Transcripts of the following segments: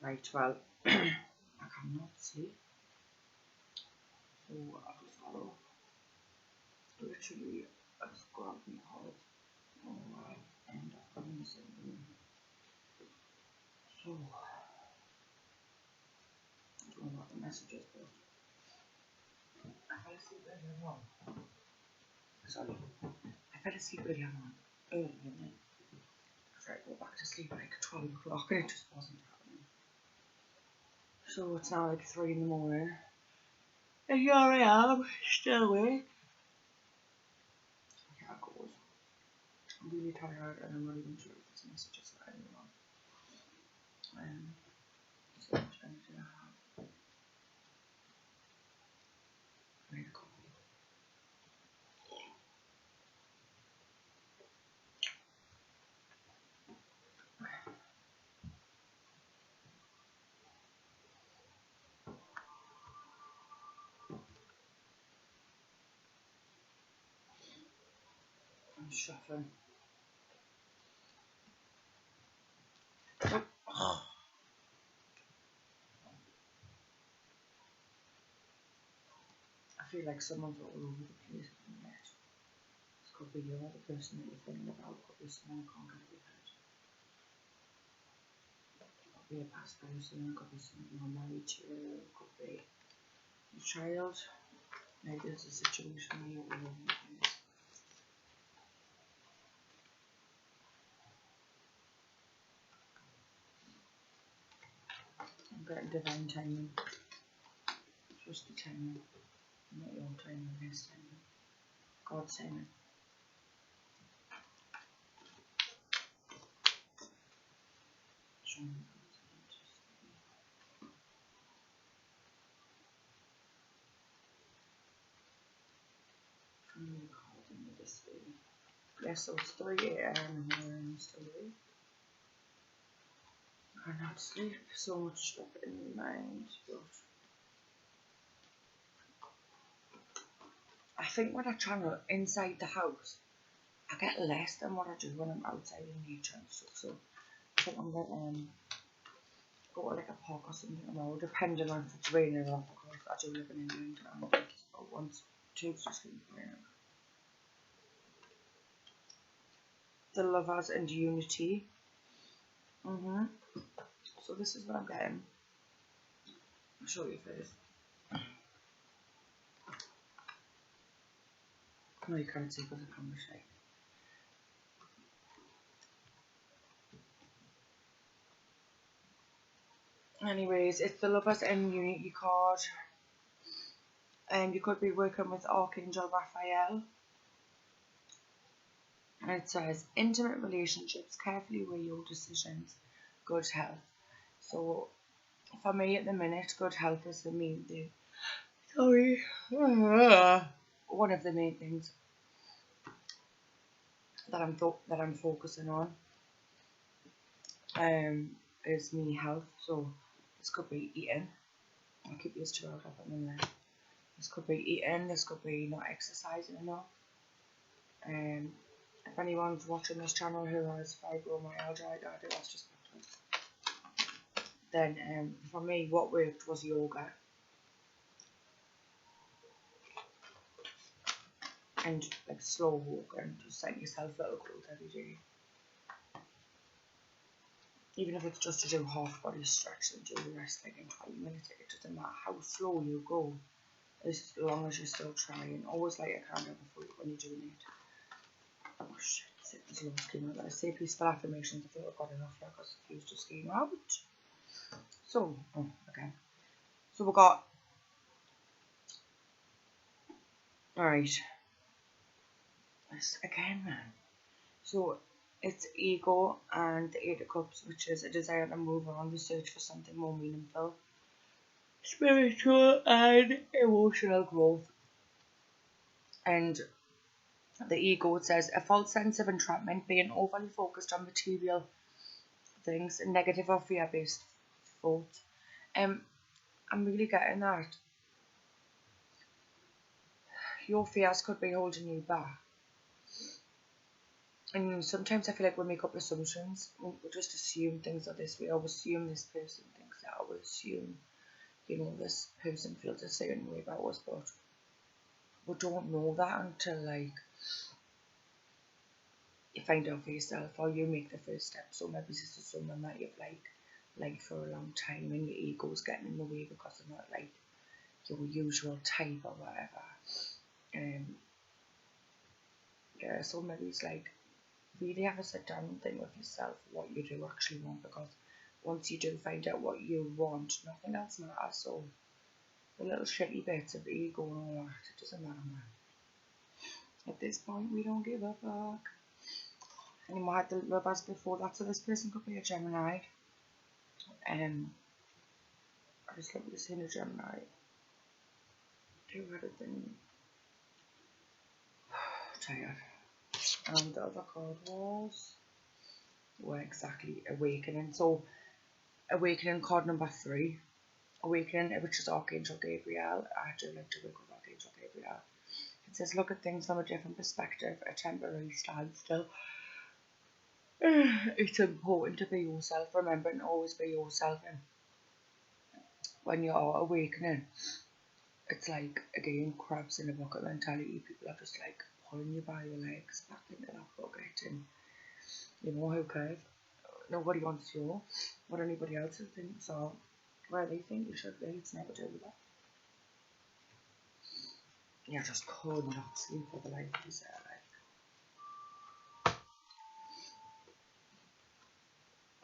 Right, well, I cannot sleep, so I just gotta literally just grab my heart and I've got in the same room. So, I don't know what the message is, but I fell asleep earlier on. Sorry, I fell asleep earlier on, early, and then I tried to go back to sleep at like 12 o'clock and it just wasn't happening. So it's now like 3 in the morning. And here I am, still awake. Yeah, it goes. I'm really tired and I'm not even sure if this message is for anyone. So much energy I have. I need a coffee. I'm shuffling. Oh. I feel like someone's all over the place at the minute. This could be you, the person that you're thinking about, could be someone who can't get out of your head. Could be a past person, could be someone you're married to, could be your child. Maybe there's a situation where you're all over the place. I'm getting divine timing. Trust the timing. Not your timing, his timing. God's timing. Yes, so it's 3 AM and I'm still awake. I cannot sleep, so much stuff in my mind, but I think when I channel inside the house, I get less than what I do when I'm outside in nature and stuff, so I think I'm gonna go to like a park or something tomorrow, depending on if it's raining or not, because I do live in England and it's once Tuesday's just gonna be raining. The Lovers and Unity. So this is what I'm getting. I'll show you first. No, you can't see because the camera's shaking. Anyways, it's the Lovers and Unity card. And you could be working with Archangel Raphael. And it says, intimate relationships, carefully weigh your decisions, good health. So, for me at the minute, good health is the main thing. Sorry. One of the main things that I'm focusing on is me health. So, this could be eating. I'll keep these two out up in there. This could be eating, this could be not exercising enough. If anyone's watching this channel who has fibromyalgia, that's just then for me what worked was yoga and like slow walking, just setting yourself little goals every day. Even if it's just to do half body stretch and do the rest like in 5 minutes, it doesn't matter how slow you go, as long as you're still trying. Always light a candle before you, when you're doing it. Oh shit, there's loads came out. Let's say peaceful affirmations. I think I've got enough here because the fuse just came out. So, okay. So we got, alright. This again, man. So it's ego and the 8 of Cups, which is a desire to move on, the search for something more meaningful, spiritual and emotional growth. And the ego, it says a false sense of entrapment, being overly focused on material things, negative or fear-based thoughts. I'm really getting that your fears could be holding you back. And sometimes I feel like we make up assumptions. We just assume things are this way, or we assume this person thinks that or assume, you know, this person feels a certain way about us, but we don't know that until like you find out for yourself or you make the first step. So maybe this is someone that you've liked for a long time and your ego's getting in the way because they're not like your usual type or whatever. Yeah, so maybe it's like really have a sit down and think with yourself what you do actually want, because once you do find out what you want, nothing else matters. So the little shitty bits of ego and all that, it doesn't matter, man. At this point, we don't give a fuck. And you might have the rubbers before that, so this person could be a Gemini. I just look at this in a Gemini. Two-headed thing. Tired. And the other card was exactly Awakening. So Awakening card number 3. Awakening, which is Archangel Gabriel. I do like to work with Archangel Gabriel. It says, look at things from a different perspective, a temporary standstill. It's important to be yourself. Remember to always be yourself. And when you're awakening, it's like, again, crabs in a bucket mentality. People are just like pulling you by your legs back into that bucket, and you know, who cares? Nobody wants to know what anybody else thinks or where they think you should be. It's never do with that. You just could not sleep for the life of yourself.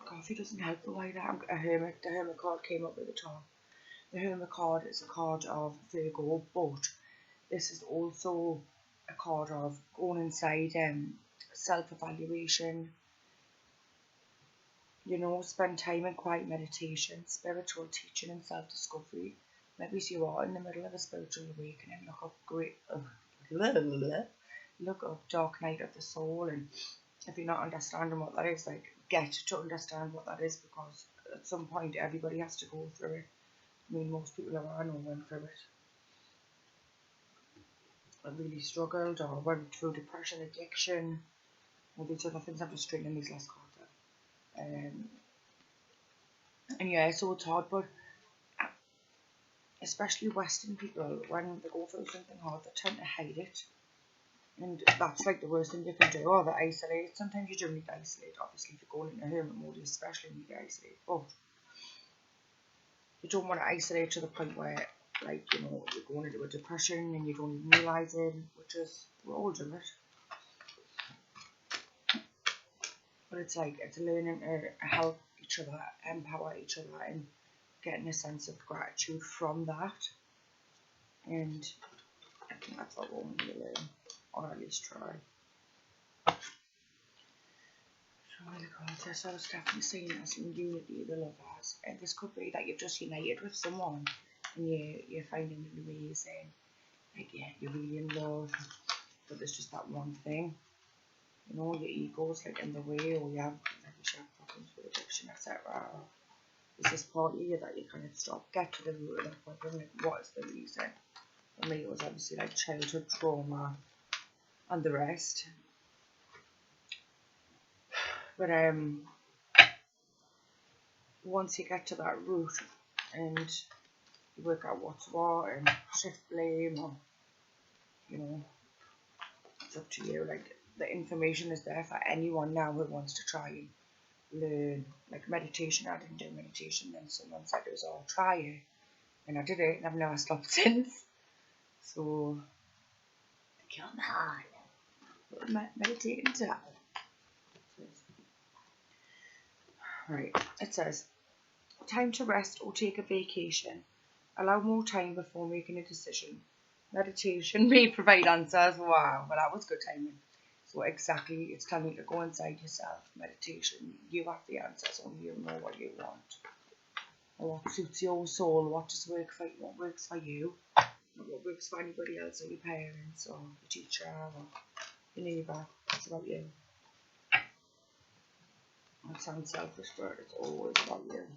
Coffee doesn't help the way that the Hermit card came up at the top. The Hermit card is a card of Virgo, but this is also a card of going inside and self-evaluation. You know, spend time in quiet meditation, spiritual teaching and self-discovery. Maybe you are in the middle of a spiritual awakening. Look up Dark Night of the Soul, and if you're not understanding what that is, like, get to understand what that is, because at some point everybody has to go through it. I mean, most people who I know went through it. I really struggled or went through depression, addiction, all these other things. I'm just straightening these last cards out. And yeah, so it's hard, but especially Western people, when they go through something hard, they tend to hide it. And that's like the worst thing you can do, or they isolate. Sometimes you do need to isolate, obviously, if you're going into hermit mode, you especially need to isolate. But you don't want to isolate to the point where, like, you know, you're going into a depression and you don't even realise it, which is, we're all doing it. But it's like, it's learning to help each other, empower each other, and getting a sense of gratitude from that. And I think that's what we'll need to learn, or at least try. So I was definitely seeing it as in unity, the lovers, and this could be that you've just united with someone and you're finding it amazing, like, yeah, you're really in love, but there's just that one thing, you know, your ego's like in the way, or you have problems with addiction, etc. There's this part of you that you kind of stop, get to the root of that problem, like, what is the reason? For me, it was obviously like childhood trauma and the rest. But once you get to that root and you work out what's what and shift blame, or, you know, it's up to you. Like, the information is there for anyone now who wants to try and learn. Like meditation, I didn't do meditation, then someone said it was all try it, and I did it, and I've never stopped since. So come on, meditating time. Right, it says, time to rest or take a vacation. Allow more time before making a decision. Meditation may provide answers. Wow, well, that was good timing. So exactly, it's telling you to go inside yourself. Meditation, you have the answers, only you know what you want. Or what suits your soul, what does work for you, what works for you, not what works for anybody else, or your parents, or your teacher, or your neighbour. It's about you. It sounds selfish, but it's always about you.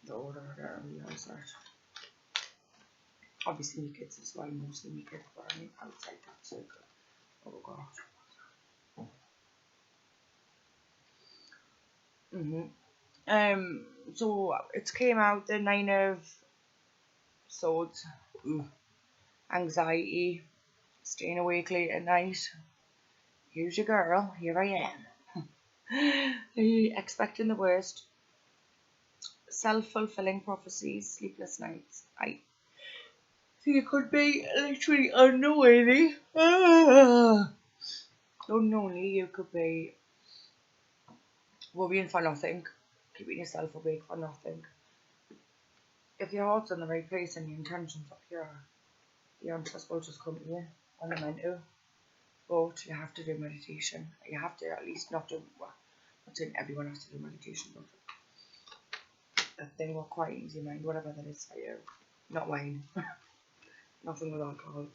The older I get, I realise that. Obviously, my kids as well, mostly my kids, but I mean, outside that circle. Oh god. So it came out the 9 of Swords. Anxiety, staying awake late at night. Here's your girl. Here I am. Expecting the worst. Self-fulfilling prophecies, sleepless nights. I think it could be literally unknowingly. Unknowingly, you could be worrying for nothing, keeping yourself awake for nothing. If your heart's in the right place and your intentions are pure, the answers will just come to you when they're meant to. But you have to do meditation. You have to at least not do, well, I'm not saying everyone has to do meditation, but a thing will quietens your mind, whatever that is for you. Not wine. Nothing with alcohol.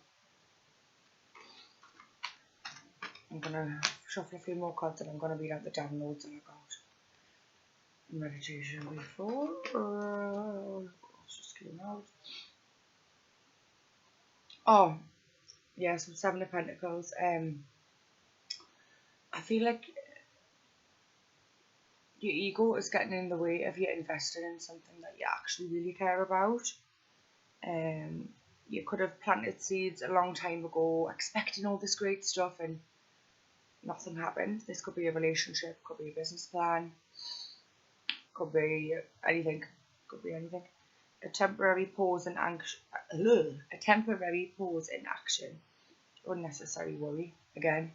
I'm gonna shuffle a few more cards and I'm gonna read out the downloads that I got in meditation before. Let's just get them out. Oh, yeah, so 7 of Pentacles. I feel like your ego is getting in the way of you investing in something that you actually really care about. You could have planted seeds a long time ago, expecting all this great stuff, and nothing happened. This could be a relationship, could be a business plan, could be anything. Could be anything. A temporary pause in action. A temporary pause in action. Unnecessary worry. Again.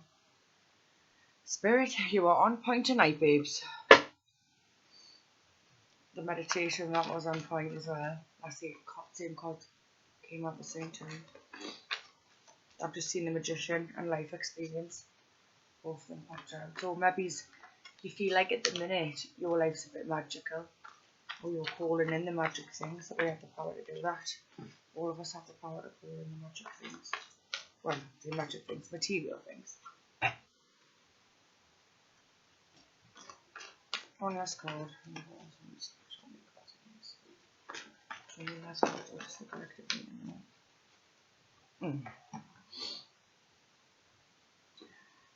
Spirit, you are on point tonight, babes. The meditation, that was on point as well. That's the same card came up at the same time. I've just seen the magician and life experience. Both of them popped out. So maybe you feel like at the minute your life's a bit magical. Or you're calling in the magic things. So we have the power to do that. All of us have the power to call in the magic things. Well, the magic things, material things. One last card. Last card, I'll just look collectively in a minute.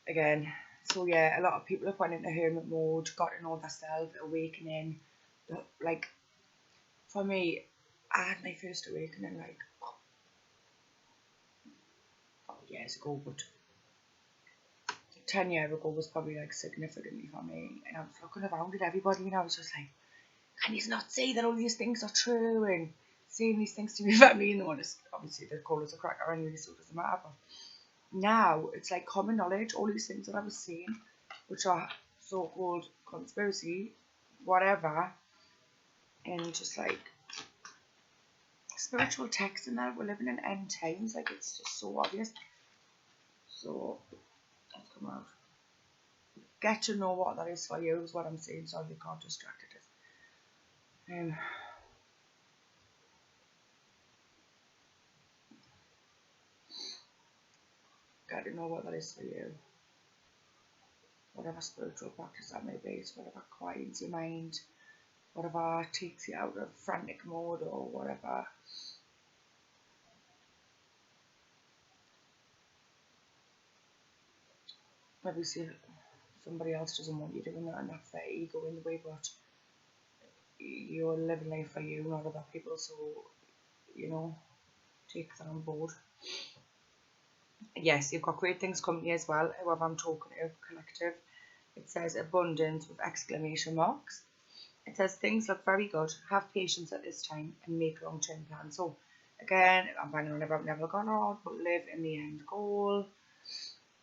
Again, so yeah, a lot of people have gone into hermit mode, got to know themselves, awakening. But like, for me, I had my first awakening like 4 years ago, but 10 years ago was probably like significantly for me. And I was looking around at everybody and I was just like, can you not say that all these things are true and saying these things to me about me? And the one is obviously they call us a cracker anyway, so it doesn't matter. But now it's like common knowledge, all these things that I was saying, which are so-called conspiracy, whatever, and just like spiritual text and that we're living in end times, like it's just so obvious. So let's come out. Get to know what that is for you is what I'm saying, so you can't distract it. Get to know what that is for you. Whatever spiritual practice that may be, so whatever quiets your mind, whatever takes you out of frantic mode or whatever. Maybe see somebody else doesn't want you doing that and that's their ego in the way, but you're living life for you, not other people, so, you know, take that on board. Yes, you've got great things coming here as well, whoever I'm talking to, collective. It says abundance with exclamation marks. It says things look very good, have patience at this time and make long-term plans. So, again, I'm banging on about never gone on, but live in the end goal.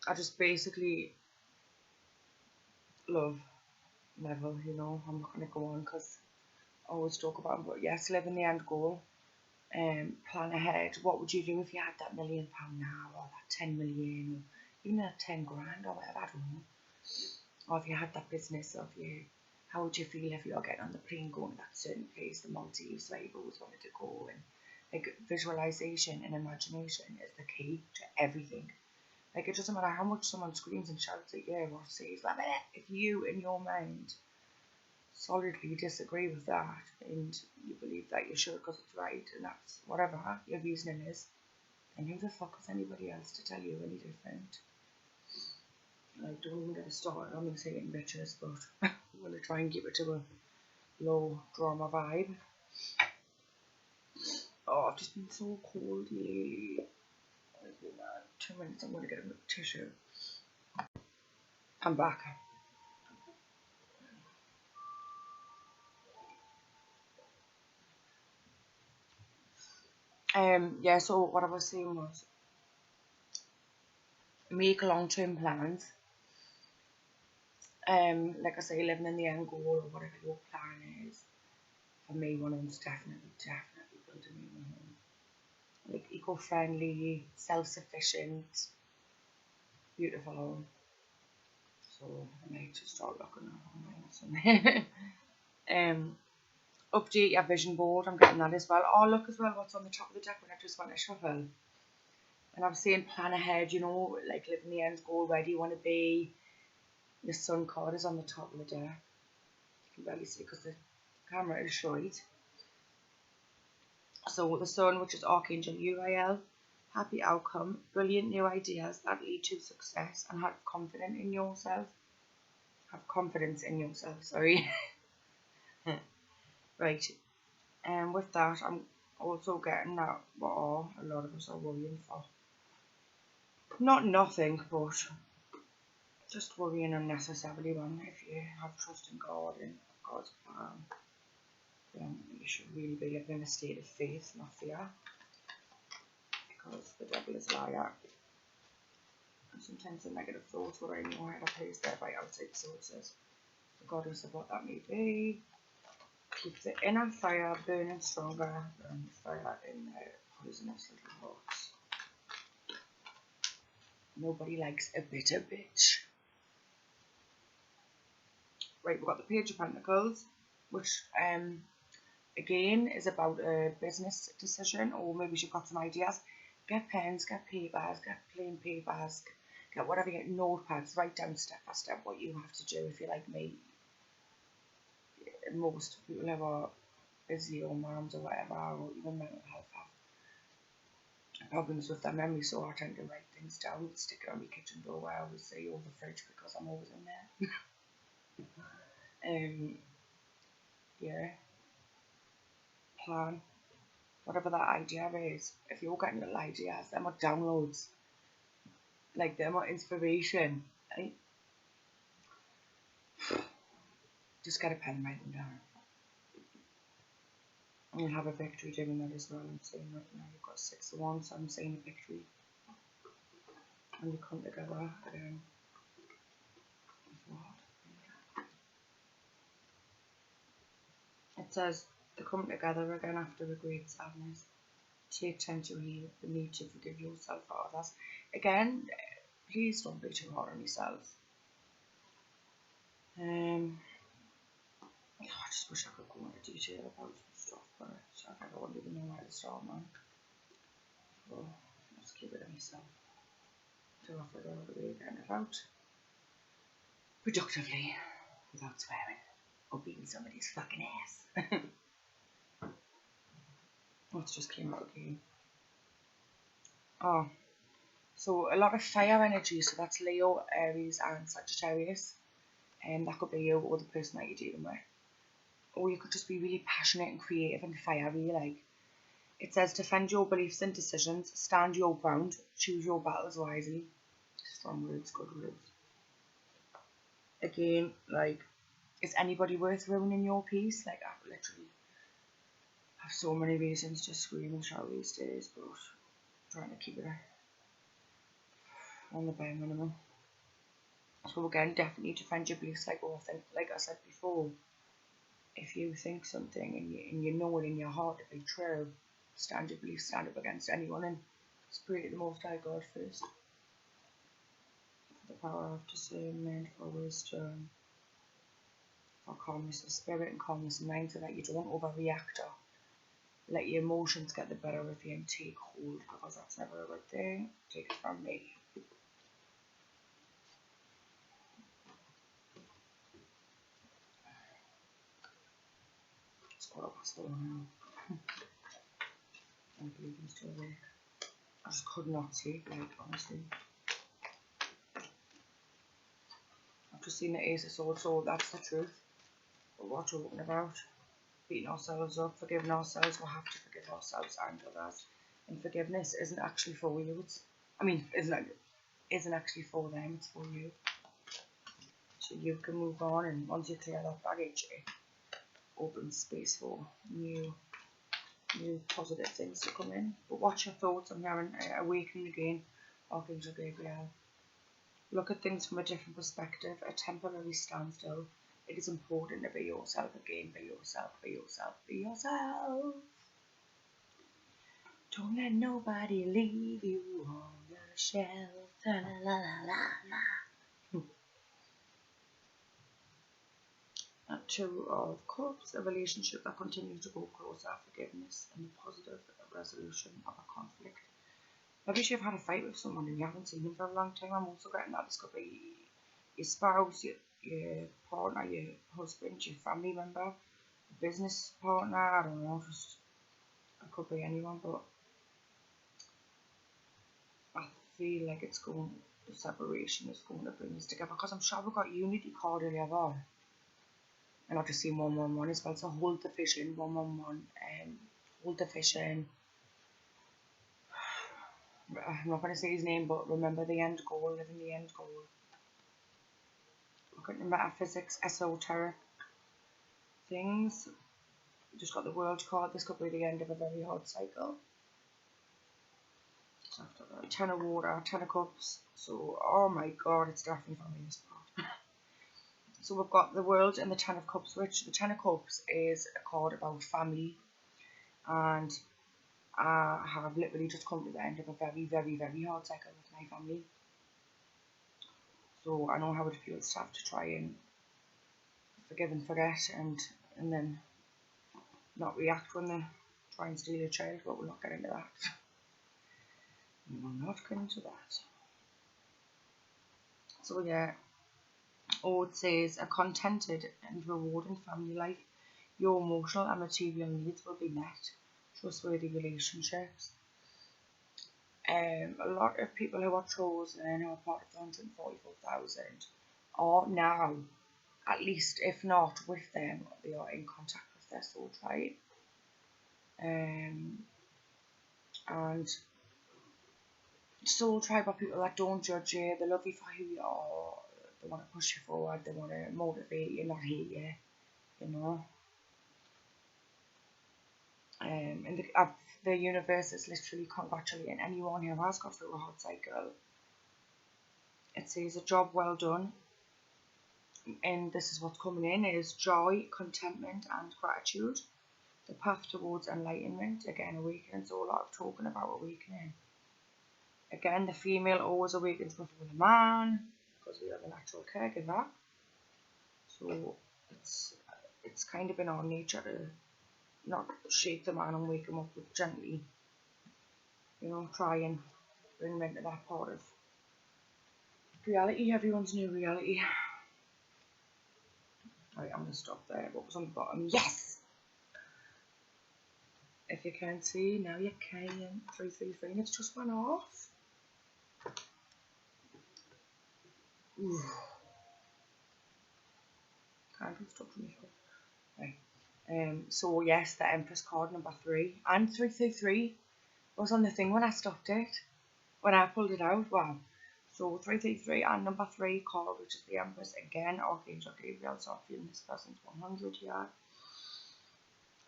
I just basically love Neville, you know. I'm not going to go on because I always talk about him, but yes, live in the end goal. Plan ahead. What would you do if you had that £1 million now, or that 10 million, or even that 10 grand, or whatever, I don't know. Or if you had that business, of you, how would you feel if you're getting on the plane going to that certain place, the Maldives, where you've always wanted to go? And like visualization and imagination is the key to everything. Like, it doesn't matter how much someone screams and shouts at you or says, if you in your mind solidly disagree with that and you believe that you're sure because it's right and that's whatever your reasoning is, then who the fuck is anybody else to tell you any different? Like, don't even get started on me saying bitches, but I'm going to try and keep it to low drama vibe. Oh, I've just been so cold lately. 2 minutes, I'm going to get a tissue. I'm back. Yeah, so what I was saying was make long-term plans. Like I say, living in the end goal or whatever your plan is. For me, one of them's definitely building me a home. Like eco-friendly, self-sufficient, beautiful home. So I might just start looking at online or something. Update your vision board. I'm getting that as well. Oh, look as well what's on the top of the deck when I just want to shuffle. And I'm saying plan ahead, you know, like living the end goal. Where do you want to be? The sun card is on the top of the deck. You can barely see because the camera is short. So the sun, which is Archangel Uriel, happy outcome, brilliant new ideas that lead to success, and have confidence in yourself. Have confidence in yourself, sorry. Right. And with that, I'm also getting that what a lot of us are worrying for. Not nothing, but just worrying unnecessarily, man. If you have trust in God and God's plan, then you should really be living in a state of faith, not fear. Because the devil is a liar. And sometimes the negative thoughts were in your head are placed there by outside sources, regardless of what that may be. Keep the inner fire burning stronger than fire in their poisonous little hearts. Nobody likes a bitter bitch. Right, we've got the Page of Pentacles, which again is about a business decision, or maybe you've got some ideas. Get pens, get papers, get plain papers, get whatever, get notepads, write down step by step what you have to do. If you're like me, most people who are busy or moms or whatever, or even mental health have problems with their memory, so I tend to write things down, stick it on my kitchen door where I always say over the fridge because I'm always in there. Yeah, plan whatever that idea is. If you're getting little ideas, them are downloads, like them are inspiration. Right? Just get a pen and write them down. And you'll have a victory doing that as well. I'm saying right now you've got 6 of Wands, so I'm saying a victory. And you come together again. It says to come together again after a great sadness. Take time to heal, the need to forgive yourself for others. Again, please don't be too hard on yourself. I just wish I could go into detail about some stuff, but I don't even know where to start, man. So, let's keep it to myself. Till I figure out a way of getting it out productively, without swearing, or beating somebody's fucking ass. Let's just clean out again. Oh, so a lot of fire energy, so that's Leo, Aries and Sagittarius. And that could be you or the person that you're dealing with. Or you could just be really passionate and creative and fiery, like. It says defend your beliefs and decisions, stand your ground, choose your battles wisely. Strong words, good words. Again, like, is anybody worth ruining your peace? Like, I literally have so many reasons to scream and shout these days, but trying to keep it on the bare minimum. So again, definitely defend your beliefs, like I said before. If you think something and you know it in your heart to be true, stand your beliefs, stand up against anyone, and pray to the Most High God first. For the power of discernment, for wisdom, for calmness of spirit and calmness of mind, so that you don't overreact or let your emotions get the better of you and take hold, because that's never a good thing. Take it from me. It's 4:15 now. I believe I'm still awake. I just could not sleep, like, honestly. I've just seen the Ace of Swords, so that's the truth. But what we're talking about, beating ourselves up, forgiving ourselves, we have to forgive ourselves and others. And forgiveness isn't actually for you. Isn't actually for them, it's for you. So you can move on, and once you clear that baggage, it opens space for new positive things to come in. But watch your thoughts. I'm hearing awakening again, Archangel Gabriel. Look at things from a different perspective, a temporary standstill. It is important to be yourself again, be yourself, be yourself, be yourself. Don't let nobody leave you on the shelf. La la la la la. Two of Cups, a relationship that continues to go closer, forgiveness, and the positive resolution of a conflict. Maybe you've had a fight with someone and you haven't seen them for a long time. I'm also getting that this could be your spouse, your partner, your husband, your family member, business partner, I don't know, just it could be anyone, but I feel like the separation is going to bring us together, because I'm sure we got Unity card earlier on, and I've just seen 111 as well, so hold the fish in, 111, hold the fish in. I'm not going to say his name, but remember the end goal, live in the end goal. Look at the metaphysics, esoteric things. Just got the world card. This could be the end of a very hard cycle. So after that, 10 of water, 10 of cups. So, oh my god, it's definitely for me, this part. So we've got the world and the 10 of cups, which the 10 of cups is a card about family. And I have literally just come to the end of a very, very, very hard cycle with my family. So I know how it feels to have to try and forgive and forget, and then not react when they try and steal your child, but we'll not get into that. We'll not get into that. So yeah, Ode says, a contented and rewarding family life, your emotional and material needs will be met. Trustworthy relationships. A lot of people who are chosen, who are part of the 144,000, are now, at least if not with them, they are in contact with their soul tribe. And soul tribe are people that don't judge you, they love you for who you are, they want to push you forward, they want to motivate you, not hate you, you know. And the universe is literally congratulating anyone who has got through a hard cycle. It says a job well done, and this is what's coming in, is joy, contentment and gratitude. The path towards enlightenment, again awakening, so a lot of talking about awakening. Again, the female always awakens before the man, because we are the natural caregiver. So it's kind of in our nature to not shake the man and wake him up, but gently, you know, try and bring him into that part of reality, everyone's new reality. Right, I'm going to stop there. What was on the bottom? Yes! If you can't see, now you can. 333, and it's just one off. Ooh. Can't be stuck to me. Right. So yes, the Empress card number 3 and 333 was on the thing when I stopped it. When I pulled it out, wow. So 333 and number 3 card, which is the Empress, again, Archangel Gabriel, so I'm feeling this person's 100 here.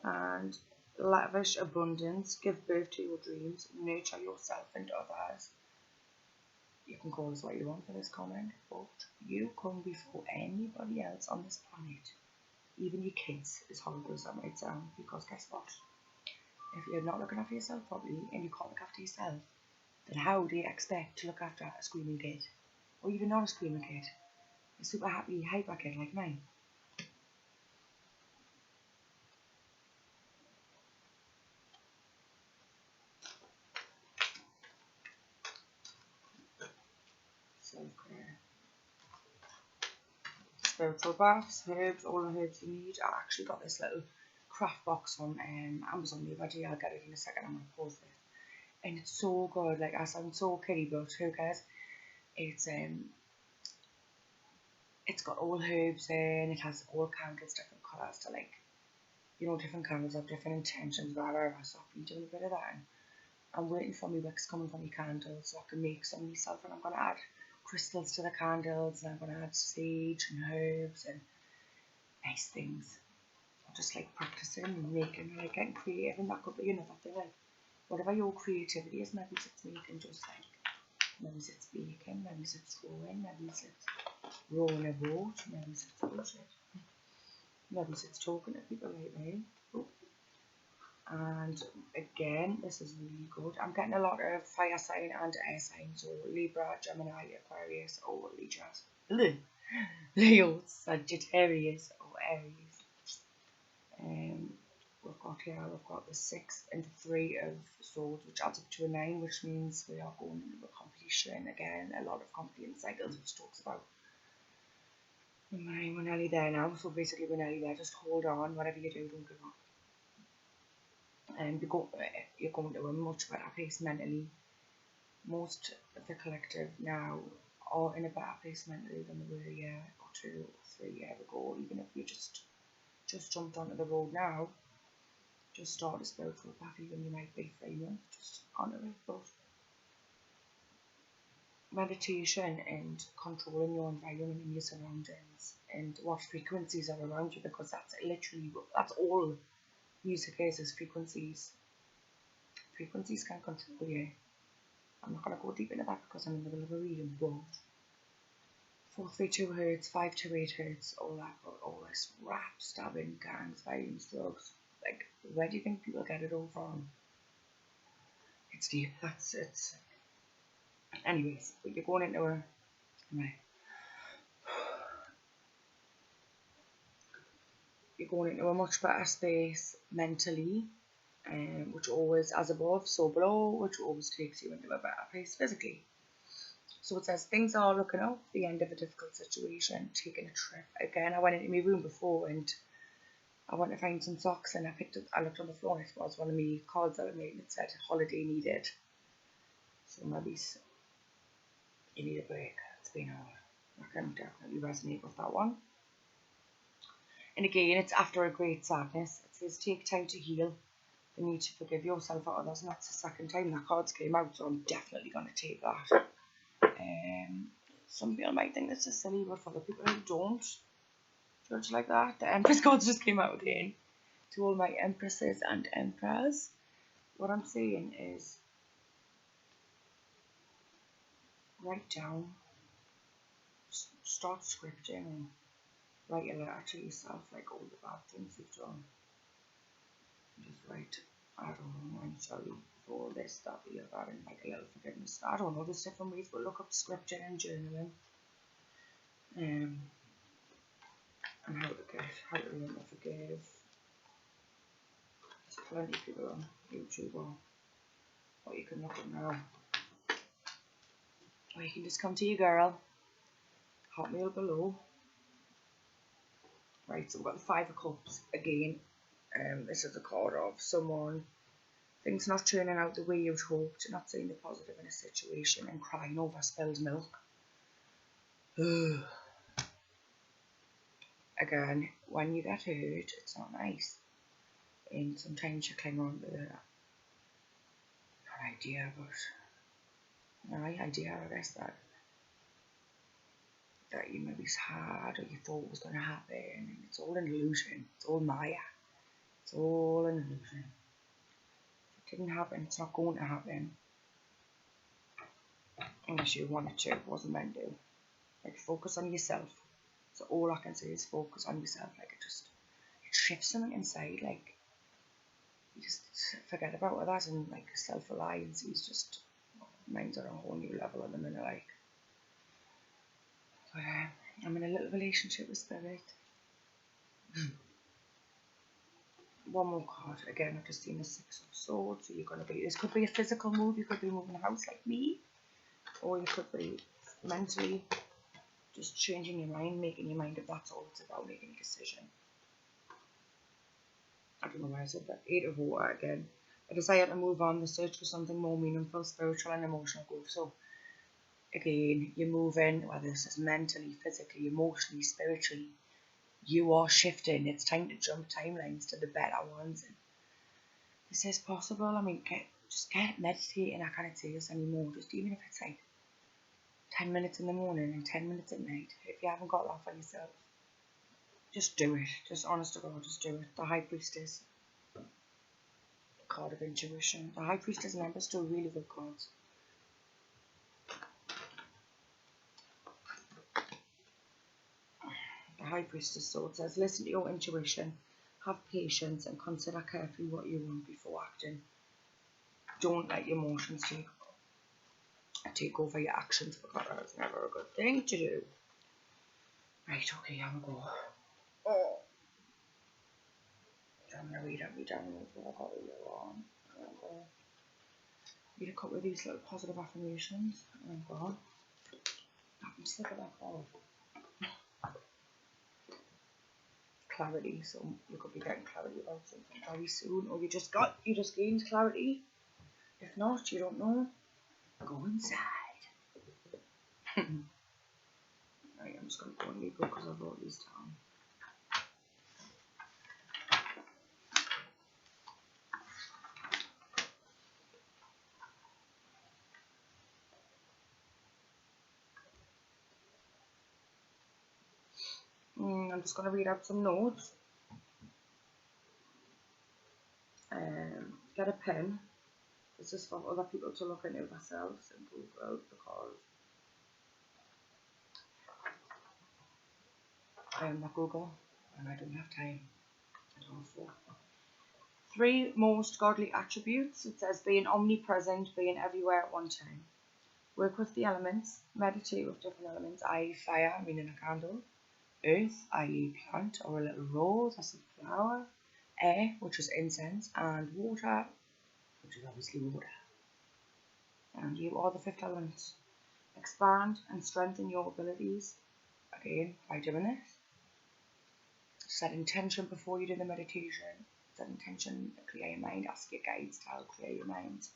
And lavish abundance, give birth to your dreams, nurture yourself and others. You can call this what you want for this comment, but you come before anybody else on this planet, even your kids, as horrible as that might sound, because guess what? If you're not looking after yourself properly and you can't look after yourself, then how do you expect to look after a screaming kid? Or even not a screaming kid, a super happy, hyper kid like mine. Self-care. Spiritual baths, herbs, all the herbs you need. I actually got this little craft box from Amazon the other day. I'll get it in a second, I'm going to pause this. And it's so good, like I sound so kiddie, but who cares? It's got all herbs in, it has all candles, different colours to like, you know, different candles have different intentions, blah blah blah. So I've been doing a bit of that, and I'm waiting for my wicks coming from my candles so I can make some myself, and I'm gonna add crystals to the candles, and I'm gonna add sage and herbs and nice things. I'm just like practicing and making, like getting creative, and that could be another thing. Like whatever your creativity is, maybe it's making, just like maybe it's baking, maybe it's drawing, maybe it's rowing a boat, maybe it's bullshit, maybe it's talking to people like me. Oh. And again, this is really good. I'm getting a lot of fire sign and air signs, so Libra, Gemini, Aquarius, or Leo, Sagittarius, or Aries. We've got the 6 and 3 of swords, which adds up to a 9, which means we are going into a completion again. A lot of completing cycles, which talks about we're nearly there now. So basically, we're nearly there. Just hold on. Whatever you do, don't give up. And you're going to a much better place mentally. Most of the collective now are in a better place mentally than they were a year or 2 or 3 years ago. Even if you just jumped onto the road now, just start a spiritual path, even you might be 3 months, just honor it. But meditation and controlling your environment and your surroundings and what frequencies are around you, because that's all music is frequencies. Frequencies can control you. I'm not going to go deep into that because I'm in the middle of a reading, but 432 hertz, 528 hertz, all that, but all this rap, stabbing, gangs, violence, drugs. Like, where do you think people get it all from? It's deep, that's it. Anyways, but you're going into a, right. You're going into a much better space mentally, which always, as above, so below, which always takes you into a better place physically. So it says things are looking up, the end of a difficult situation, taking a trip. Again, I went into my room before and I went to find some socks, and I looked on the floor and it was one of my cards that I made, and it said holiday needed. So maybe you need a break. It's been hard. I can definitely resonate with that one. And again, it's after a great sadness. It says take time to heal, the need to forgive yourself or others, and that's the second time that cards came out, so I'm definitely going to take that. Some people might think this is silly, but for the people who don't judge like that, the Empress cards just came out again. To all my Empresses and Emperors, what I'm saying is write down, start scripting, and write a letter to yourself, like all the bad things you've done. Just write, I don't know, I'm sorry for all this, that, the other, and like a little forgiveness. I don't know, there's different ways, but look up scripting and journaling. And how to learn to forgive. There's plenty of people on YouTube or you can look at now. Or you can just come to your girl. Hotmail below. Right, so we've got the 5 of Cups again. This is a card of someone, things not turning out the way you'd hoped, not seeing the positive in a situation and crying over spilled milk. Again, when you get hurt, it's not nice. And sometimes you cling on to that idea, I guess that you maybe had or you thought was going to happen, and it's all an illusion. It's all Maya. It's all an illusion. If it didn't happen, it's not going to happen. Unless you wanted to, it wasn't meant to. Like, focus on yourself. So all I can say is focus on yourself. Like, it shifts something inside. Like, you just forget about that, and like self-reliance is just, mine's on a whole new level at the minute. Like, but I'm in a little relationship with Spirit. One more card. Again, I've just seen the 6 of Swords. So this could be a physical move. You could be moving a house like me, or you could be mentally just changing your mind, making your mind up. That's all it's about, making a decision. I don't know why I said that. 8 of Water again. A desire to move on, the search for something more meaningful, spiritual and emotional growth. So again, you're moving, whether this is mentally, physically, emotionally, spiritually. You are shifting. It's time to jump timelines to the better ones. And this is possible. I mean, just get meditating. I can't say this anymore. Just even if it's like 10 minutes in the morning and 10 minutes at night. If you haven't got that for yourself, just do it. Just honest to God, just do it. The High Priestess, card of intuition. The High Priestess and Empress, still really good cards. The High Priestess, so it says, listen to your intuition, have patience, and consider carefully what you want before acting. Don't let your emotions take over your actions, because that's never a good thing to do. Right, okay, I'm gonna go. Oh. I'm gonna read every download what I got earlier on. I'm gonna read a couple of these little positive affirmations. And I'm gonna slip of that ball. Clarity, so you could be getting clarity about something very soon, or you just gained clarity. If not, you don't know. Go inside. Right, I'm just gonna go and leave because I wrote these down. I'm just gonna read out some notes. Get a pen. This is for other people to look into themselves and Google, because I am not Google and I don't have time at all for. 3 most godly attributes. It says being omnipresent, being everywhere at one time. Work with the elements, meditate with different elements, i.e. fire, meaning a candle, earth, i.e. plant or a little rose, that's a flower, air, which is incense, and water, which is obviously water. And you are the 5th element. Expand and strengthen your abilities, again, by doing this. Set intention before you do the meditation. Set intention, clear your mind, ask your guides to help clear your mind.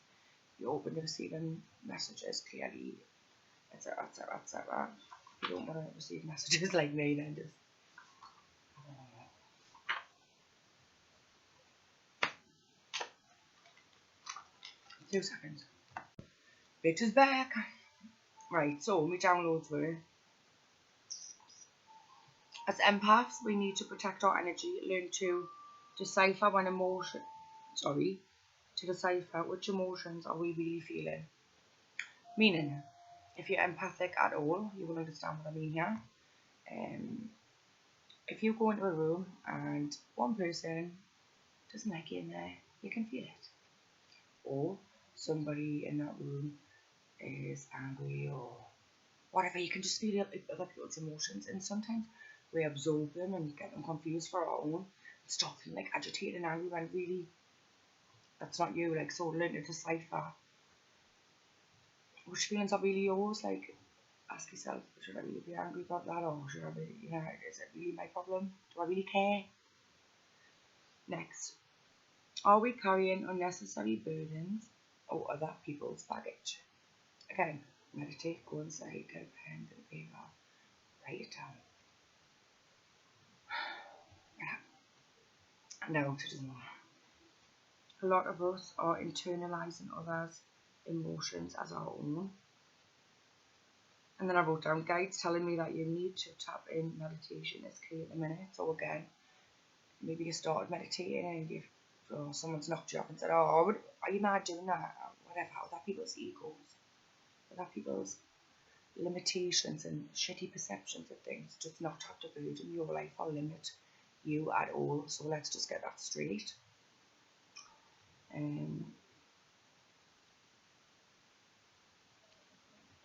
You're open to receiving messages clearly, etc, etc, etc. If you don't want to receive messages like me, then just 2 seconds. Bitch is back. Right, so my downloads were, as empaths, we need to protect our energy, learn to decipher which emotions are we really feeling. Meaning, if you're empathic at all, you will understand what I mean here. If you go into a room and one person doesn't like you in there, you can feel it. Or somebody in that room is angry or whatever, you can just feel other people's emotions, and sometimes we absorb them and get them confused for our own, stop feeling like agitated and angry when really that's not you. Like, so learn to decipher which feelings are really yours. Like, ask yourself, should I really be angry about that, or should I be, is it really my problem? Do I really care? Next, are we carrying unnecessary burdens or other people's baggage? Again, meditate, go inside, get a pen and paper, write it down. Now to do more. A lot of us are internalizing others' emotions as our own. And then I wrote down guides telling me that you need to tap in. Meditation is key at the minute. So again, maybe you started meditating and someone's knocked you up and said, oh, are you mad doing that? Or whatever. Other people's egos, other people's limitations and shitty perceptions of things does not have to burden your life or limit you at all. So let's just get that straight.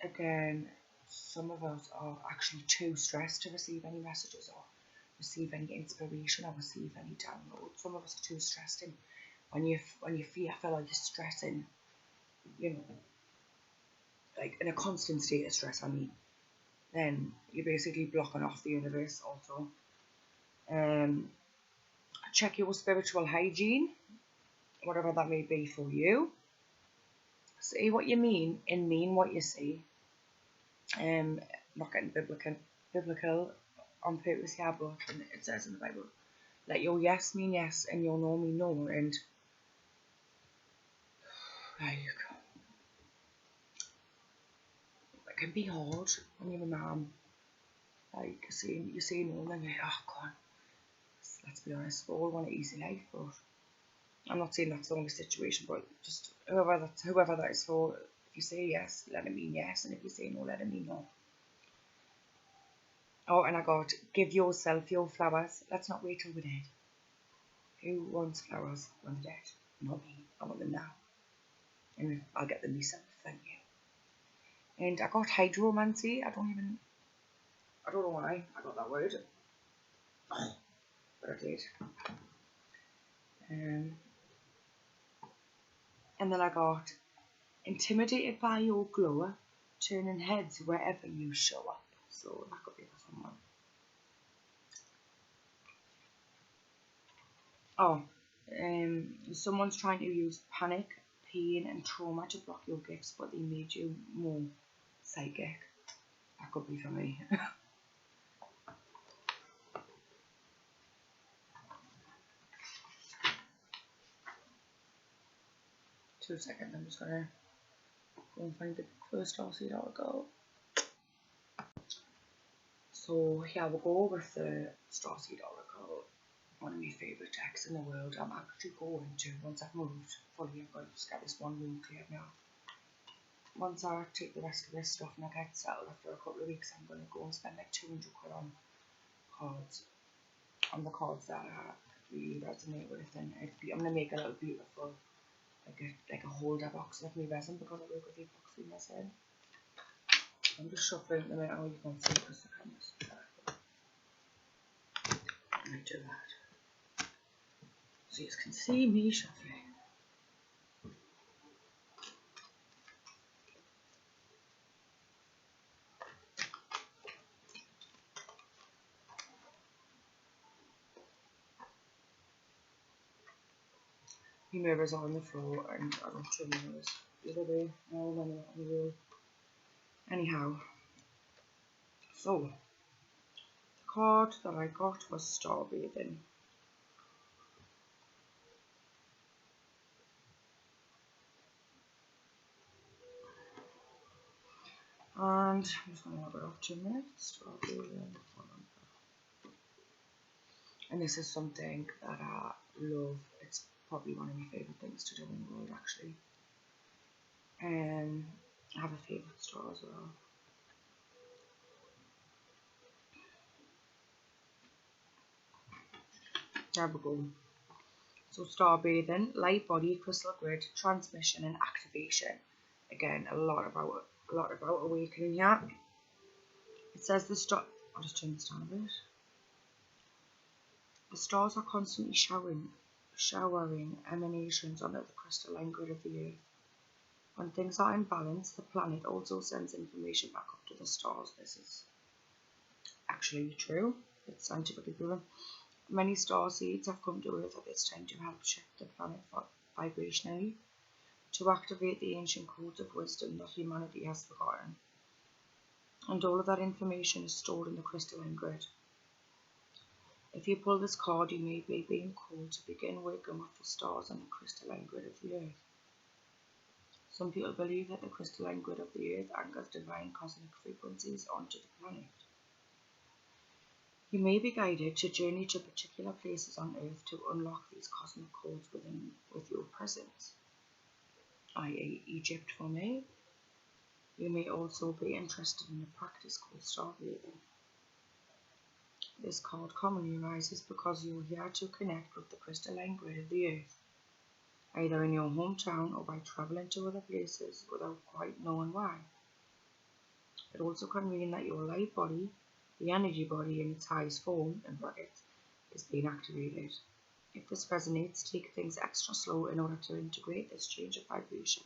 Again, some of us are actually too stressed to receive any messages or receive any inspiration or receive any download. Some of us are too stressed, and when you feel like you're stressing, like in a constant state of stress, then you're basically blocking off the universe also. Check your spiritual hygiene, whatever that may be for you. Say what you mean and mean what you say. Not getting biblical on purpose here, but it says in the Bible, let your yes mean yes and your no mean no. And like, it can be hard when you're a mum. Like, you say no, and then you're like, oh, God. Let's be honest, we all want an easy life, but I'm not saying that's the only situation, but just whoever that is for, if you say yes, let it mean yes, and if you say no, let it mean no. Oh, and I got, give yourself your flowers. Let's not wait till we're dead. Who wants flowers when they're dead? Not me. I want them now. And I'll get them myself, thank you. And I got hydromancy. I don't know why I got that word. But I did. And then I got intimidated by your glow, turning heads wherever you show up. So that could be for someone. Oh, someone's trying to use panic, pain, and trauma to block your gifts, but they made you more psychic. That could be for me. 2 seconds, I'm just gonna go and find the first starseed article. So here we go with the starseed article. One of my favourite texts in the world. I'm actually going to, once I've moved fully, I'm going to just get this one room cleared now. Once I take the rest of this stuff and I get settled after a couple of weeks, I'm going to go and spend like 200 quid on cards. On the cards that I really resonate with, and I'm going to make a little beautiful, like a holder box of me resin, because I work with epoxy resin. I'm just shuffling them out. Oh, you can't see because the camera's there. I might do that so you can see me shuffling. My mirrors are on the floor and I don't turn my mirrors the other way. No, they're not on the wall. Anyhow, so the card that I got was Starbathing. And I'm just going to log it off 2 minutes. Starbathing. And this is something that I love. It's probably one of my favourite things to do in the world, actually. I have a favourite star as well. There we go. So Starbathing, light body, crystal grid, transmission and activation. Again, a lot about awakening here. It says the star. I'll just turn this down a bit. The stars are constantly showering emanations onto the crystalline grid of the Earth. When things are in balance, the planet also sends information back up to the stars. This is actually true. It's scientifically proven. Many star seeds have come to Earth at this time to help shift the planet vibrationally, to activate the ancient codes of wisdom that humanity has forgotten. And all of that information is stored in the crystalline grid. If you pull this card, you may be being called to begin working with the stars and the crystalline grid of the Earth. Some people believe that the crystalline grid of the Earth anchors divine cosmic frequencies onto the planet. You may be guided to journey to particular places on Earth to unlock these cosmic codes with your presence, i.e. Egypt for me. You may also be interested in a practice called starbathing. This card commonly arises because you are here to connect with the crystalline grid of the Earth, either in your hometown or by travelling to other places without quite knowing why. It also can mean that your light body, the energy body in its highest form, in brackets, is being activated. If this resonates, take things extra slow in order to integrate this change of vibration.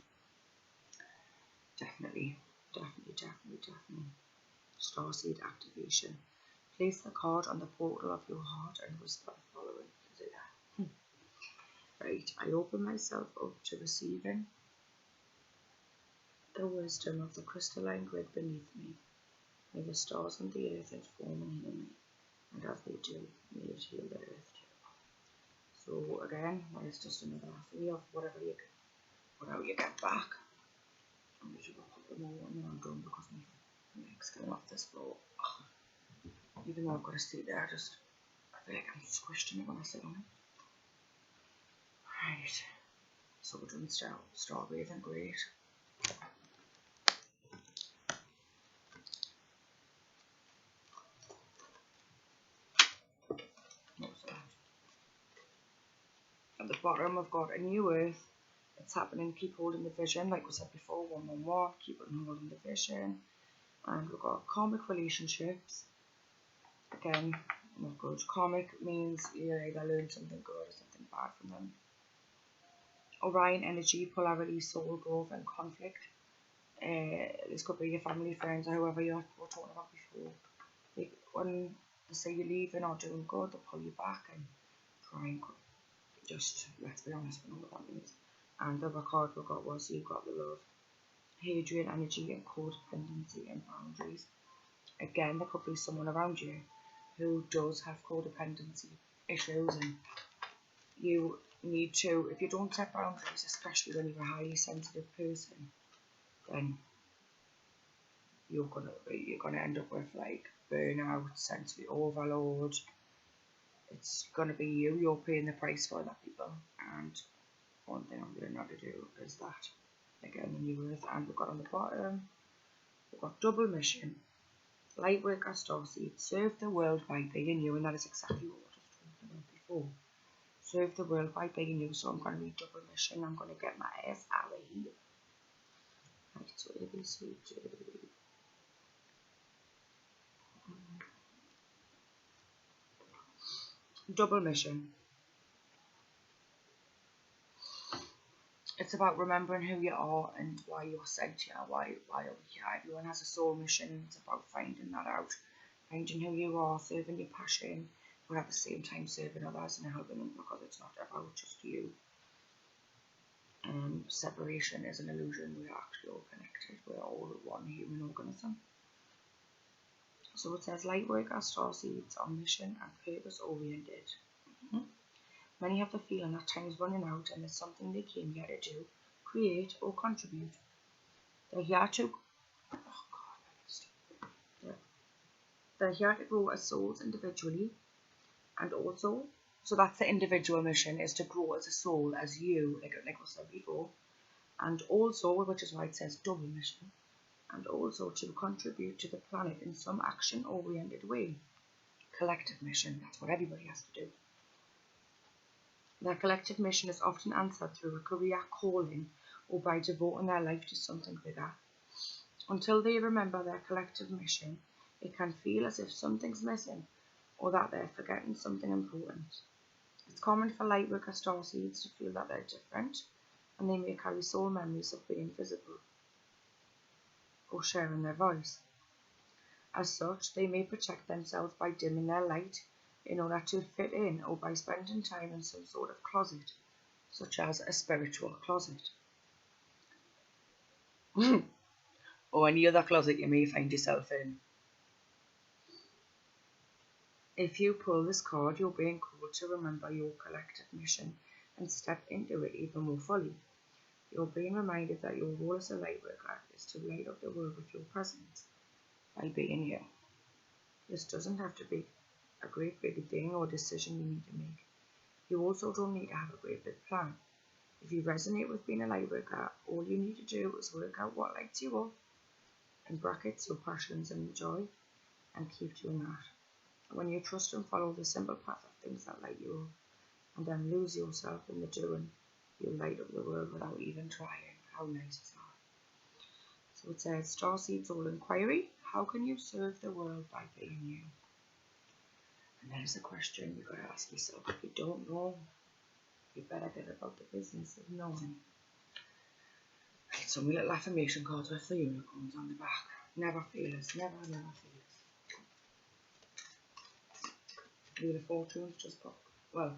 Definitely. Starseed activation. Place the card on the portal of your heart and whisper the following. Is it there? Right, I open myself up to receiving the wisdom of the crystalline grid beneath me. May the stars and the earth inform and heal me. and as they do, may it heal the earth too. So again, it's just another free of whatever you get back. I'm just gonna pop them all and then I'm done because my legs came off this floor. Even though I've got a seat there, I feel like I'm squished in it when I sit on it. Right, so we're doing strawberries and great. What's that? At the bottom, I've got a new earth. It's happening. Keep holding the vision, like we said before. 111. Keep on holding the vision. And we've got karmic relationships. Again, not good. Karmic means you either learn something good or something bad from them. Orion energy, polarity, soul growth, and conflict. This could be your family, friends, or whoever you were talking about before. When they say you're leaving or doing good, they'll pull you back and try and just, let's be honest, we know what that means. And the other card we got was you've got the love, Hadrian energy, and codependency and boundaries. Again, there could be someone around you who does have codependency issues, and you need to, if you don't set boundaries, especially when you're a highly sensitive person, then you're gonna end up with like burnout, sensory overload. It's gonna be you're paying the price for that, people. And one thing I'm learning how to do is that. Again, the new earth, and we've got on the bottom, we've got double mission. Lightworker starseed, serve the world by being you, and that is exactly what I was talking about before. Serve the world by being you. So I'm going to read double mission. I'm going to get my ass out of here. Right, so ABCD. Double mission. It's about remembering who you are and why you are sent here, why are we here. Everyone has a soul mission. It's about finding that out, finding who you are, serving your passion, but at the same time serving others and helping them, because it's not about just you. Separation is an illusion. We are actually all connected. We are all one human organism. So it says lightworker starseeds are mission and purpose oriented. Many have the feeling that time is running out and there's something they came here to do, create or contribute. They're here to grow as souls individually, and also, so that's the individual mission, is to grow as a soul, as you, like I said before, and also, which is why it says double mission, and also to contribute to the planet in some action-oriented way. Collective mission, that's what everybody has to do. Their collective mission is often answered through a career calling or by devoting their life to something bigger. Until they remember their collective mission, it can feel as if something's missing or that they're forgetting something important. It's common for lightworker starseeds to feel that they're different, and they may carry soul memories of being visible or sharing their voice. As such, they may protect themselves by dimming their light in order to fit in, or by spending time in some sort of closet, such as a spiritual closet. Or any other closet you may find yourself in. If you pull this card, you're being called to remember your collective mission and step into it even more fully. You're being reminded that your role as a lightworker is to light up the world with your presence by being here. This doesn't have to be a great big thing or decision you need to make. You also don't need to have a great big plan. If you resonate with being a lightworker, all you need to do is work out what lights you up, in brackets your passions and your joy, and keep doing that. When you trust and follow the simple path of things that light you up, and then lose yourself in the doing, you'll light up the world without even trying. How nice is that? So it says, Starseed Soul Inquiry, how can you serve the world by being you? And there's a question you've got to ask yourself. If you don't know, you better get about the business of knowing. Right, so my little affirmation cards with the unicorns on the back. Never fearless, never fearless. Wheel of Fortune's just popped. Well,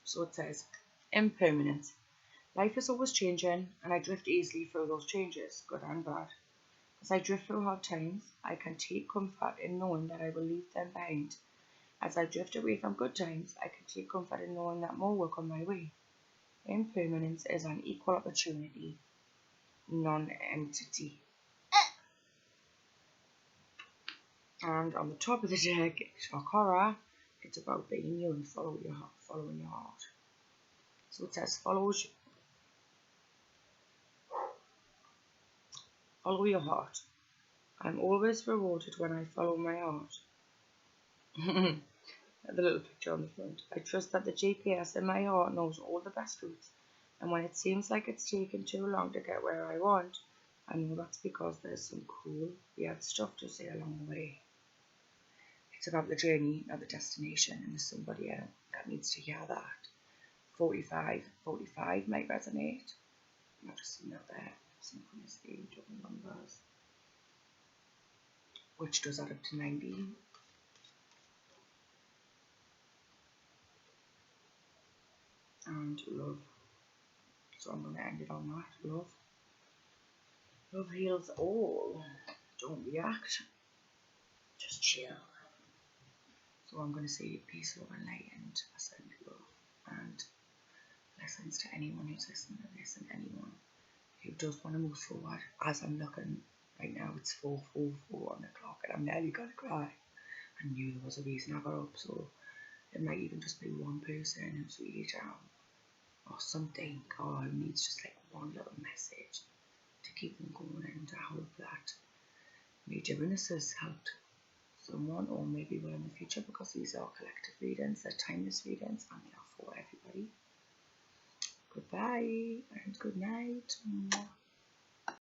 so it says, impermanence. Life is always changing, and I drift easily through those changes, good and bad. As I drift through hard times, I can take comfort in knowing that I will leave them behind. As I drift away from good times, I can take comfort in knowing that more will come my way. Impermanence is an equal opportunity non-entity. And on the top of the deck, shock horror, it's about being you and following your heart. So it says, follow your heart. I'm always rewarded when I follow my heart. The little picture on the front. I trust that the GPS in my heart knows all the best routes, and when it seems like it's taken too long to get where I want, I know that's because there's some cool, weird stuff to say along the way. It's about the journey, not the destination, and there's somebody out that needs to hear that. 45 might resonate. I've just seen that there. Some from this game, double numbers, which does add up to 90. And love. So I'm going to end it on that. Love. Love heals all. Don't react. Just chill. So I'm going to say peaceful, enlightened, ascend love, and lessons to anyone who's listening to this and anyone who does want to move forward. As I'm looking right now, it's 4:44 on the clock, and I'm nearly going to cry. I knew there was a reason I got up, so it might even just be one person who's really down, or something, or who needs just like one little message to keep them going, and I hope that me doing this has helped someone, or maybe will in the future, because these are collective readings, they're timeless readings, and they are for everybody. Goodbye and good night.